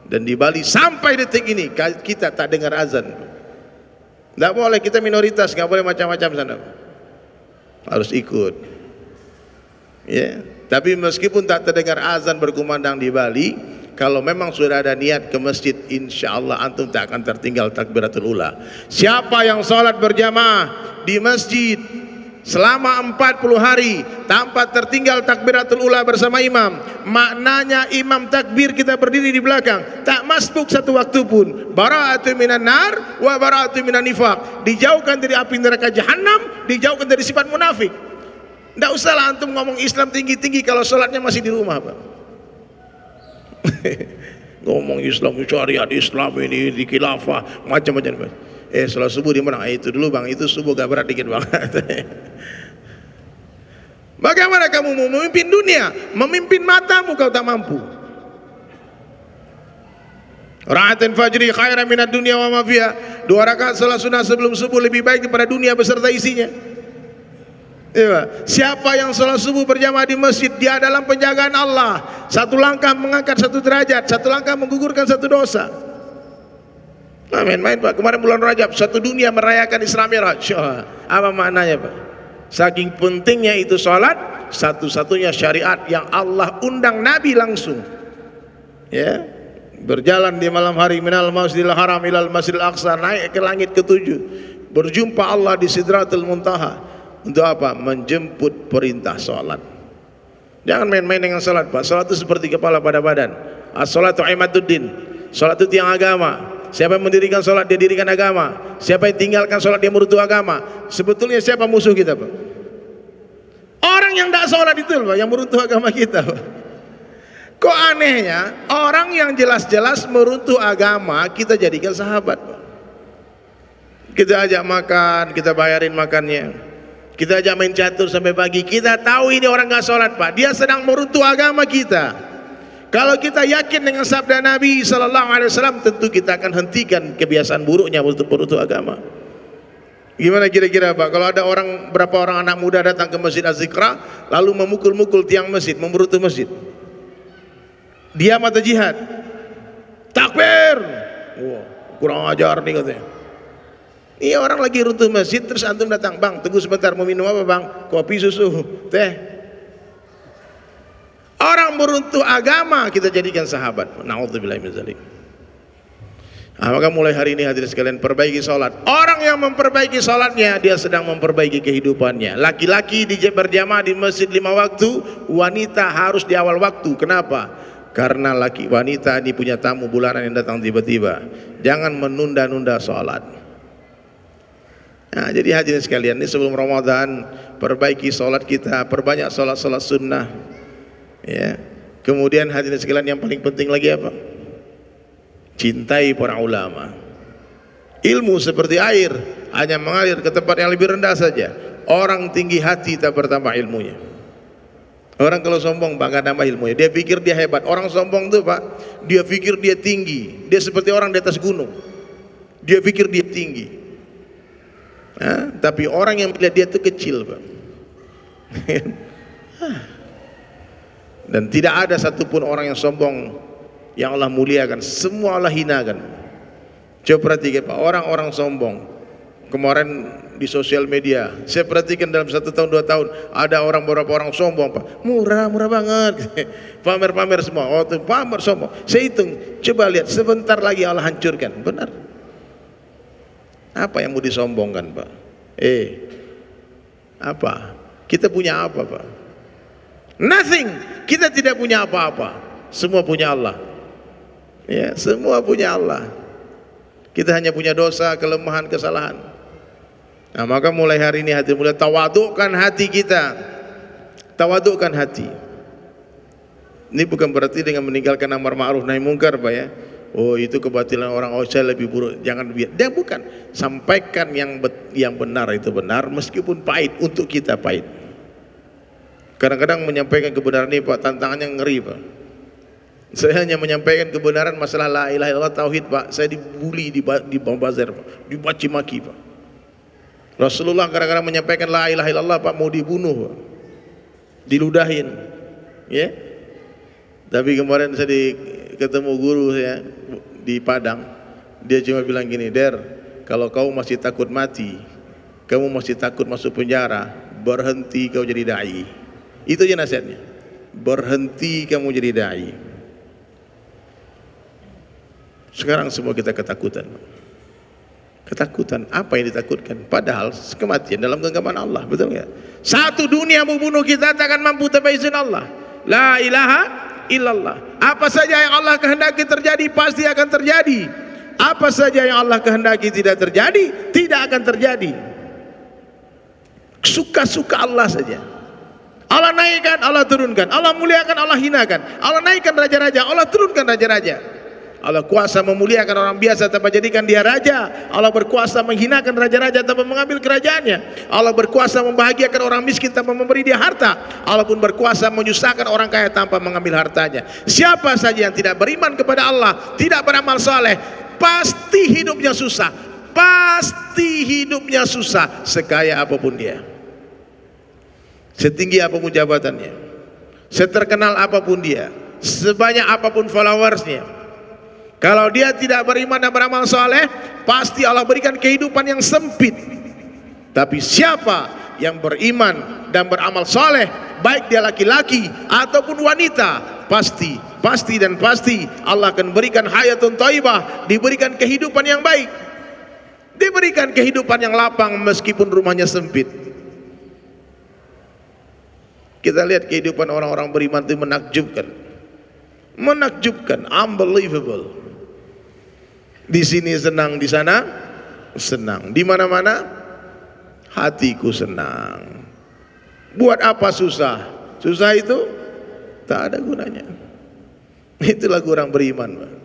Speaker 1: dan di Bali sampai detik ini kita tak dengar azan. Tidak boleh, kita minoritas, nggak boleh macam-macam sana Pak. Harus ikut. Ya, tapi meskipun tak terdengar azan berkumandang di Bali, kalau memang sudah ada niat ke masjid, insya Allah antum tak akan tertinggal takbiratul ula. Siapa yang sholat berjamaah di masjid selama 40 hari tanpa tertinggal takbiratul ula bersama imam, maknanya imam takbir kita berdiri di belakang, tak masbuk 1 waktu pun, bara'atu minan nar wa bara'atu minan nifaq, dijauhkan dari api neraka jahanam, dijauhkan dari sifat munafik. Tidak usahlah antum ngomong Islam tinggi-tinggi kalau sholatnya masih di rumah Pak. Ngomong Islam, syariat Islam ini di khilafah macam-macam. Sholat subuh di mana? Itu dulu Bang, itu subuh gak berat dikit Bang. Bagaimana kamu mau memimpin dunia? Memimpin matamu kau tak mampu. Ra'atin fajri khairan minad dunya wa ma fiha. 2 rakaat salat sunah sebelum subuh lebih baik daripada dunia beserta isinya. Ya, siapa yang salat subuh berjamaah di masjid, dia dalam penjagaan Allah. 1 langkah mengangkat 1 derajat, 1 langkah menggugurkan 1 dosa. Nah, main-main Pak, kemarin bulan Rajab satu dunia merayakan Isra Miraj. Apa maknanya Pak? Saking pentingnya itu sholat, satu-satunya syariat yang Allah undang Nabi langsung. Ya, berjalan di malam hari minal masjidil haram ilal masjidil aqsa, naik ke langit ke-7, berjumpa Allah di Sidratul Muntaha. Untuk apa? Menjemput perintah sholat. Jangan main-main dengan sholat Pak. Sholat itu seperti kepala pada badan. As-sholatu imaduddin. Sholat itu tiang agama. Siapa yang mendirikan sholat, dia dirikan agama. Siapa yang tinggalkan sholat, dia meruntuh agama. Sebetulnya siapa musuh kita Pak? Orang yang tidak sholat itu Pak, yang meruntuh agama kita Pak. Kok anehnya, orang yang jelas-jelas meruntuh agama kita jadikan sahabat Pak. Kita ajak makan, kita bayarin makannya. Kita ajak main catur sampai pagi. Kita tahu ini orang nggak sholat Pak, dia sedang meruntuh agama kita. Kalau kita yakin dengan sabda Nabi SAW, tentu kita akan hentikan kebiasaan buruknya untuk meruntuh agama. Gimana kira-kira Pak, kalau ada berapa orang anak muda datang ke Masjid Az-Zikra lalu memukul-mukul tiang masjid, memberutuh masjid, diam atau jihad? Takbir. Wah, kurang ajar nih katanya. Iya, orang lagi runtuh masjid terus antum datang, bang tunggu sebentar, mau minum apa bang? Kopi, susu, teh. Orang beruntuh agama kita jadikan sahabat. Na'udzubillahi min dzalik. Nah, maka mulai hari ini hadirin sekalian, perbaiki sholat. Orang yang memperbaiki sholatnya, dia sedang memperbaiki kehidupannya. Laki-laki berjamaah di masjid 5 waktu, wanita harus di awal waktu. Kenapa? Karena wanita ini punya tamu bulanan yang datang tiba-tiba. Jangan menunda-nunda sholat. Nah, jadi hadirin sekalian, ini sebelum Ramadan, perbaiki sholat kita, perbanyak sholat-sholat sunnah. Ya. Kemudian hadirin sekalian, yang paling penting lagi apa? Cintai para ulama. Ilmu seperti air, hanya mengalir ke tempat yang lebih rendah saja. Orang tinggi hati tak bertambah ilmunya. Orang kalau sombong bangga nambah ilmunya. Dia pikir dia hebat. Orang sombong tuh Pak, dia pikir dia tinggi. Dia seperti orang di atas gunung. Dia pikir dia tinggi. Nah, tapi orang yang melihat dia itu kecil Pak. Dan tidak ada satupun orang yang sombong yang Allah muliakan, semua Allah hinakan. Coba perhatikan Pak, orang-orang sombong kemarin di sosial media, saya perhatikan dalam 1 tahun 2 tahun ada beberapa orang sombong Pak, murah banget, pamer-pamer semua, oh tuh pamer sombong. Saya hitung, coba lihat sebentar lagi Allah hancurkan, benar. Apa yang mau disombongkan Pak? Apa? Kita punya apa Pak? Nothing. Kita tidak punya apa-apa, semua punya Allah. Ya, semua punya Allah. Kita hanya punya dosa, kelemahan, kesalahan. Nah, maka mulai hari ini hati mulai tawadukkan hati kita. Tawadukkan hati. Ini bukan berarti dengan meninggalkan amar ma'ruf nahi munkar Pak ya. Oh, itu kebatilan orang, oh saya lebih buruk. Jangan biar. Dia bukan. Sampaikan yang benar itu benar meskipun pahit, untuk kita pahit. Kadang-kadang menyampaikan kebenaran ini Pak, tantangannya ngeri Pak. Saya hanya menyampaikan kebenaran masalah la ilaha illallah tauhid Pak. Saya dibully di bazar Pak, dibaci maki Pak. Rasulullah kadang-kadang menyampaikan la ilaha illallah Pak, mau dibunuh Pak, diludahin. Ya. Tapi kemarin saya ketemu guru saya di Padang, dia cuma bilang gini, Der, kalau kau masih takut mati, kamu masih takut masuk penjara, berhenti kau jadi dai. Itu aja nasihatnya. Berhenti kamu jadi dai. Sekarang semua kita ketakutan. Ketakutan, apa yang ditakutkan? Padahal kematian dalam genggaman Allah, betul nggak? Satu dunia membunuh kita tak akan mampu tanpa izin Allah. La ilaha illallah. Apa saja yang Allah kehendaki terjadi pasti akan terjadi. Apa saja yang Allah kehendaki tidak terjadi, tidak akan terjadi. Suka-suka Allah saja. Allah naikkan, Allah turunkan. Allah muliakan, Allah hinakan. Allah naikkan raja-raja, Allah turunkan raja-raja. Allah kuasa memuliakan orang biasa tanpa jadikan dia raja. Allah berkuasa menghinakan raja-raja tanpa mengambil kerajaannya. Allah berkuasa membahagiakan orang miskin tanpa memberi dia harta. Allah pun berkuasa menyusahkan orang kaya tanpa mengambil hartanya. Siapa saja yang tidak beriman kepada Allah, tidak beramal soleh, pasti hidupnya susah. Pasti hidupnya susah, sekaya apapun dia, setinggi apapun jabatannya, seterkenal apapun dia, sebanyak apapun followersnya. Kalau dia tidak beriman dan beramal soleh, pasti Allah berikan kehidupan yang sempit. Tapi siapa yang beriman dan beramal soleh, baik dia laki-laki ataupun wanita, pasti Allah akan berikan hayatun thayyibah, diberikan kehidupan yang baik, diberikan kehidupan yang lapang meskipun rumahnya sempit. Kita lihat kehidupan orang-orang beriman itu menakjubkan, unbelievable. Di sini senang, di sana senang, di mana-mana hatiku senang. Buat apa susah? Susah itu tak ada gunanya. Itulah orang beriman.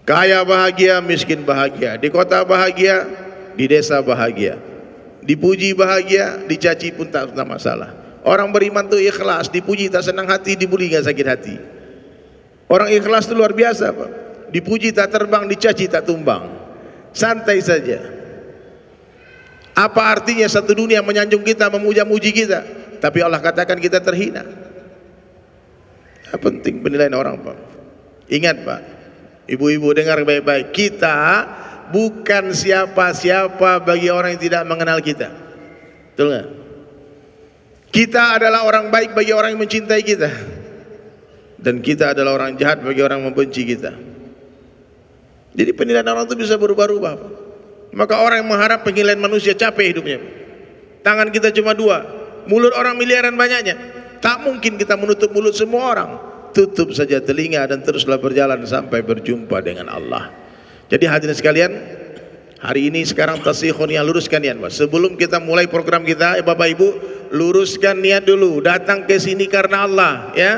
Speaker 1: Kaya bahagia, miskin bahagia, di kota bahagia, di desa bahagia, dipuji bahagia, dicaci pun tak masalah. Orang beriman itu ikhlas, dipuji tak senang hati, dibully tak sakit hati. Orang ikhlas itu luar biasa Pak. Dipuji tak terbang, dicaci tak tumbang, santai saja. Apa artinya satu dunia menyanjung kita, memuja-muji kita, tapi Allah katakan kita terhina? Penting penilaian orang, Pak. Ingat, Pak, ibu-ibu dengar baik-baik, kita bukan siapa-siapa bagi orang yang tidak mengenal kita. Betul nggak? Kita adalah orang baik bagi orang yang mencintai kita, dan kita adalah orang jahat bagi orang yang membenci kita. Jadi penilaian orang itu bisa berubah-ubah, Pak. Maka orang yang mengharap penilaian manusia capek hidupnya. Tangan kita cuma dua, mulut orang miliaran banyaknya. Tak mungkin kita menutup mulut semua orang. Tutup saja telinga dan teruslah berjalan sampai berjumpa dengan Allah. Jadi hadirin sekalian, hari ini sekarang tasihun yang luruskan niat, Pak. Sebelum kita mulai program kita, Bapak Ibu, luruskan niat dulu. Datang ke sini karena Allah, ya.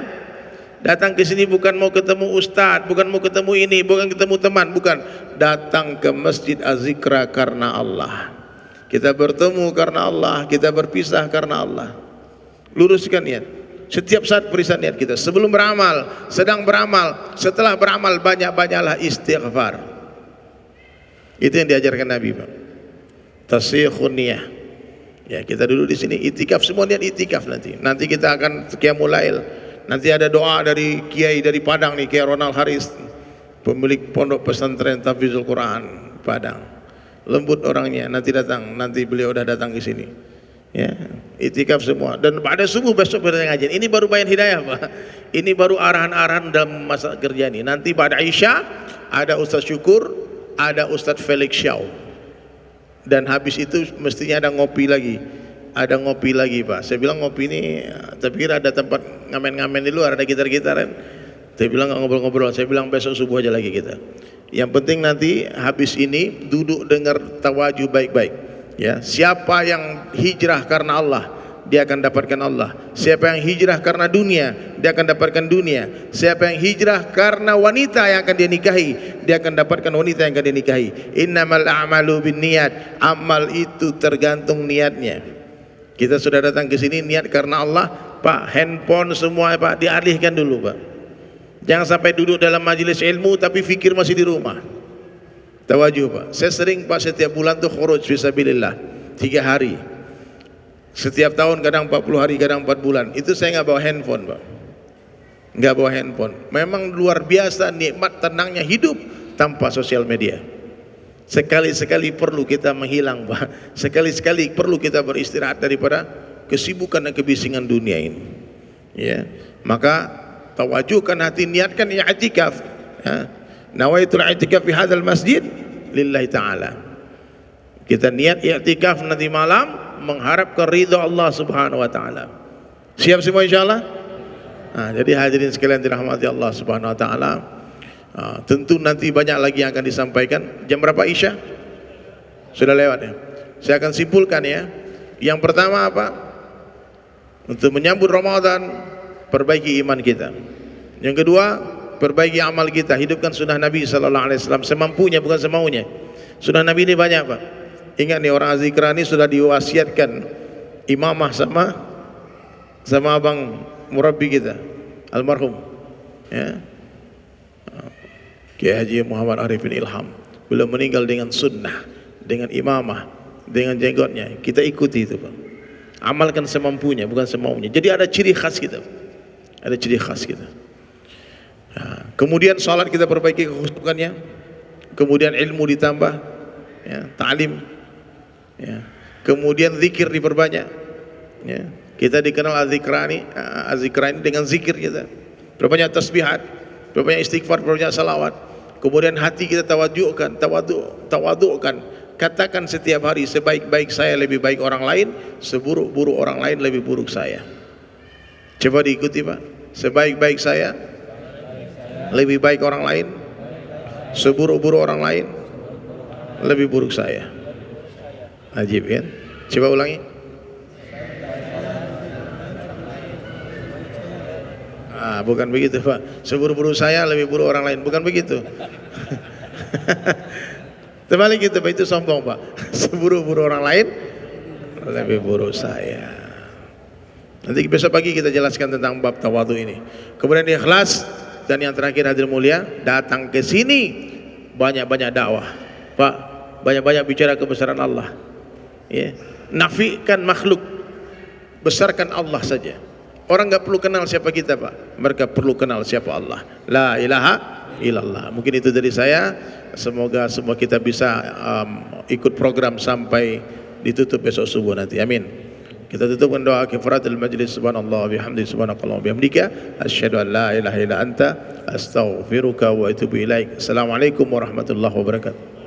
Speaker 1: Datang ke sini bukan mau ketemu ustadz, bukan mau ketemu ini, bukan ketemu teman, bukan. Datang ke Masjid Az-Zikra karena Allah. Kita bertemu karena Allah, kita berpisah karena Allah. Luruskan niat. Setiap saat periksa niat kita. Sebelum beramal, sedang beramal, setelah beramal, banyak-banyaklah istighfar. Itu yang diajarkan Nabi, Pak. Tasihun niyah. Ya, kita dulu di sini itikaf, semua niat itikaf nanti. Nanti kita akan qiyamul lail. Nanti ada doa dari kiai dari Padang nih, Kiai Ronald Haris, pemilik pondok pesantren Tahfidzul Quran Padang. Lembut orangnya, nanti datang, nanti beliau udah datang ke sini. Ya, itikaf semua. Dan pada subuh besok kita ngajian. Ini baru bayan hidayah, Pak. Ini baru arahan-arahan dalam masa kerja ini. Nanti pada Isya ada Ustaz Syukur, ada Ustaz Felix Shaw. Dan habis itu mestinya ada ngopi lagi. Ada ngopi lagi, Pak. Saya bilang ngopi ini, tapi kira ada tempat ngamen-ngamen di luar, ada gitar-gitaran. Saya bilang nggak ngobrol-ngobrol. Saya bilang besok subuh aja lagi kita. Yang penting nanti habis ini duduk dengar tawajuh baik-baik. Ya, siapa yang hijrah karena Allah, dia akan dapatkan Allah. Siapa yang hijrah karena dunia, dia akan dapatkan dunia. Siapa yang hijrah karena wanita yang akan dia nikahi, dia akan dapatkan wanita yang akan dia nikahi. Innamal a'malu binniyat. Amal itu tergantung niatnya. Kita sudah datang ke sini niat karena Allah, Pak. Handphone semua, Pak, dialihkan dulu, Pak. Jangan sampai duduk dalam majelis ilmu tapi fikir masih di rumah. Tawajuh, Pak. Saya sering, Pak, setiap bulan tuh khuruj fisabilillah 3 hari. Setiap tahun kadang 40 hari, kadang 4 bulan. Itu saya nggak bawa handphone, Pak. Nggak bawa handphone. Memang luar biasa nikmat tenangnya hidup tanpa sosial media. Sekali-sekali perlu kita menghilang, Pak. Sekali-sekali perlu kita beristirahat daripada kesibukan dan kebisingan dunia ini. Ya, maka tawajuhkan hati, niatkan i'tikaf. Ya. Nawaitul i'tikaf fi hadzal masjid lillahi ta'ala. Kita niat i'tikaf nanti malam mengharapkan ridha Allah Subhanahu wa taala. Siap semua insyaallah? Nah, jadi hadirin sekalian dirahmati Allah Subhanahu wa taala. Tentu nanti banyak lagi yang akan disampaikan. Jam berapa Isya? Sudah lewat ya. Saya akan simpulkan ya. Yang pertama apa? Untuk menyambut Ramadan, perbaiki iman kita. Yang kedua, perbaiki amal kita. Hidupkan sunnah Nabi sallallahu alaihi wasallam semampunya, bukan semaunya. Sunnah Nabi ini banyak, Pak. Ingat nih, orang Az-Zikra ini sudah diwasiatkan imamah sama abang murabbi kita, almarhum. Ya. Kiai Haji Muhammad Arifin Ilham, beliau meninggal dengan sunnah, dengan imamah, dengan jenggotnya. Kita ikuti itu, Pak. Amalkan semampunya, bukan semaunya. Jadi ada ciri khas kita. Ada ciri khas kita. Nah, kemudian salat kita perbaiki kekhusyukannya. Kemudian ilmu ditambah, ya, ta'lim. Ya. Kemudian zikir diperbanyak. Ya. Kita dikenal Az-Zikrani dengan zikir kita. Perbanyak tasbihat, perbanyak istighfar, perbanyak salawat. Kemudian hati kita tawadukkan. Katakan setiap hari, sebaik-baik saya lebih baik orang lain, seburuk-buruk orang lain lebih buruk saya. Coba diikuti, Pak. Sebaik-baik saya lebih baik orang lain, seburuk-buruk orang lain lebih buruk saya. Ajib kan? Coba ulangi. Bukan begitu, Pak. Seburuk-buruk saya lebih buruk orang lain, bukan begitu. Terbalik gitu, Pak. Itu sombong, Pak. Seburuk-buruk orang lain lebih buruk saya. Nanti besok pagi kita jelaskan tentang bab tawadhu ini. Kemudian ikhlas, dan yang terakhir hadirin mulia, datang ke sini banyak-banyak dakwah, Pak. Banyak-banyak bicara kebesaran Allah. Ya. Nafikan makhluk, besarkan Allah saja. Orang enggak perlu kenal siapa kita, Pak. Mereka perlu kenal siapa Allah. La ilaha illallah. Mungkin itu dari saya. Semoga semua kita bisa ikut program sampai ditutup besok subuh nanti. Amin. Kita tutup dengan doa kifaratul majlis. Subhanallah bihamdi, subhanakallah bihamdika, asyhadu an la ilaha illa anta, astaghfiruka wa atubu ilaik. Assalamualaikum warahmatullahi wabarakatuh.